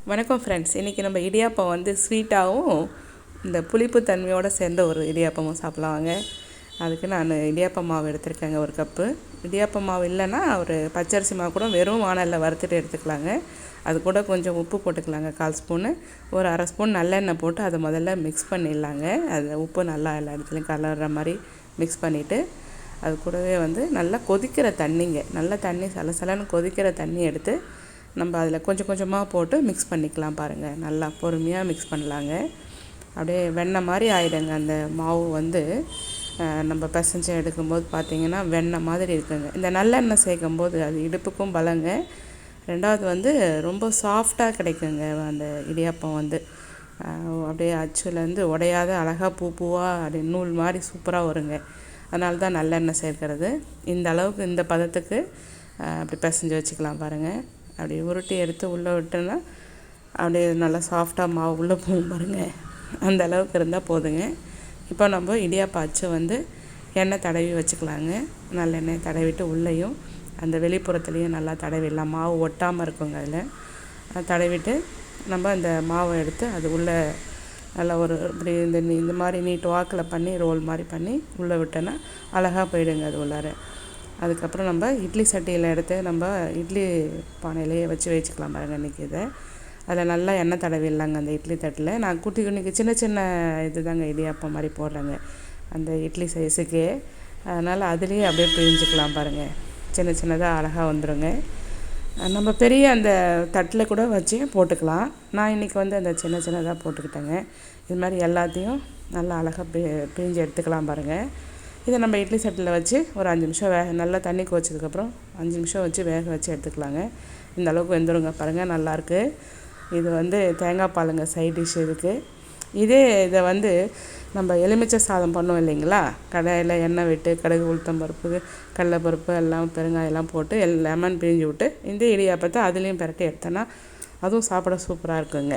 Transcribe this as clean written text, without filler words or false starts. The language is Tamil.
வணக்கம் ஃப்ரெண்ட்ஸ். இன்றைக்கி நம்ம இடியாப்பம் வந்து ஸ்வீட்டாகவும் இந்த புளிப்பு தன்மையோடு சேர்ந்த ஒரு இடியாப்பமும் சாப்பிட்லாம் வாங்க. அதுக்கு நான் இடியாப்ப மாவு எடுத்துருக்கேங்க, ஒரு கப்பு. இடியாப்ப மாவு இல்லைன்னா ஒரு பச்சரிசி மாவு கூட வெறும் வானலில் வறுத்துட்டு எடுத்துக்கலாங்க. அது கூட கொஞ்சம் உப்பு போட்டுக்கலாங்க, 1/4 ஸ்பூனு. ஒரு 1/2 ஸ்பூன் நல்லெண்ணெய் போட்டு அதை முதல்ல மிக்ஸ் பண்ணிடலாங்க. அது உப்பு நல்லா எல்லா இடத்துலையும் கலர்ற மாதிரி மிக்ஸ் பண்ணிவிட்டு, அது கூடவே வந்து நல்லா கொதிக்கிற தண்ணிங்க, நல்லா தண்ணி சலசலன்னு கொதிக்கிற தண்ணி எடுத்து நம்ம அதில் கொஞ்சம் கொஞ்சமாக போட்டு மிக்ஸ் பண்ணிக்கலாம் பாருங்கள். நல்லா பொறுமையாக மிக்ஸ் பண்ணலாங்க. அப்படியே வெண்ணெய் மாதிரி ஆகிடுங்க அந்த மாவு வந்து. நம்ம பிசைஞ்சு எடுக்கும்போது பார்த்திங்கன்னா வெண்ணெய் மாதிரி இருக்குங்க. இந்த நல்லெண்ணெய் சேர்க்கும்போது அது இடுப்புக்கும் பலங்க. ரெண்டாவது வந்து ரொம்ப சாஃப்டாக கிடைக்குங்க அந்த இடியாப்பம் வந்து. அப்படியே அச்சுலேருந்து உடையாத அழகாக பூவாக அப்படியே நூல் மாதிரி சூப்பராக வருங்க. அதனால தான் நல்லெண்ணெய் சேர்க்குறது. இந்த அளவுக்கு இந்த பதத்துக்கு அப்படி பிசைஞ்சு வச்சுக்கலாம் பாருங்கள். அப்படி உருட்டி எடுத்து உள்ளே விட்டோன்னா அப்படியே நல்லா சாஃப்டாக மாவு உள்ளே போகும் பாருங்கள். அந்த அளவுக்கு இருந்தால் போதுங்க. இப்போ நம்ம இடியாப்ப அச்சு வந்து எண்ணெய் தடவி வச்சுக்கலாங்க. நல்லெண்ணெய் தடவிட்டு உள்ளேயும் அந்த வெளிப்புறத்துலேயும் நல்லா தடவிடலாம், மாவு ஒட்டாமல் இருக்குங்க. அதில் தடவிட்டு நம்ம அந்த மாவை எடுத்து அது உள்ளே நல்லா ஒரு இப்படி இந்த மாதிரி நீட்டு வாக்கில் பண்ணி ரோல் மாதிரி பண்ணி உள்ளே விட்டோன்னா அழகாக போயிடுங்க அது உள்ளார. அதுக்கப்புறம் நம்ம இட்லி சட்டியில் எடுத்து நம்ம இட்லி பானையிலேயே வச்சுக்கலாம் பாருங்கள். இன்றைக்கி அதில் நல்லா எண்ணெய் தடவிடலாங்க அந்த இட்லி தட்டில். நான் இன்றைக்கி சின்ன சின்ன இது தாங்க இடியாப்பம் மாதிரி போடுறேங்க அந்த இட்லி சைஸுக்கே. அதனால் அதுலேயே அப்படியே பிழிஞ்சிக்கலாம் பாருங்கள். சின்ன சின்னதாக அழகாக வந்துடுங்க. நம்ம பெரிய அந்த தட்டில் கூட வச்சு போட்டுக்கலாம். நான் இன்றைக்கி வந்து அந்த சின்ன சின்னதாக போட்டுக்கிட்டேங்க. இது மாதிரி எல்லாத்தையும் நல்லா அழகாக பிழிஞ்சு எடுத்துக்கலாம் பாருங்கள். இதை நம்ம இட்லி சட்டியில் வச்சு ஒரு 5 நிமிஷம் நல்லா தண்ணி கொதிச்சதுக்கப்புறம் 5 நிமிஷம் வச்சு வேக வச்சு எடுத்துக்கலாங்க. இந்த அளவுக்கு வெந்துடுங்க பாருங்கள், நல்லாயிருக்கு. இது வந்து தேங்காய் பாலுங்க சைட் டிஷ் இதுக்கு. இதை வந்து நம்ம எலுமிச்சை சாதம் பண்ணோம் இல்லைங்களா, கடாயில் எண்ணெய் விட்டு கடுகு உளுத்தம்பருப்பு கடலைப்பருப்பு எல்லாம் பெருங்காயெல்லாம் போட்டு லெமன் பிழிஞ்சு விட்டு இந்த இடியாப்பத்தை அதுலேயும் பிரட்டி எடுத்தோன்னா அதுவும் சாப்பிட சூப்பராக இருக்குங்க.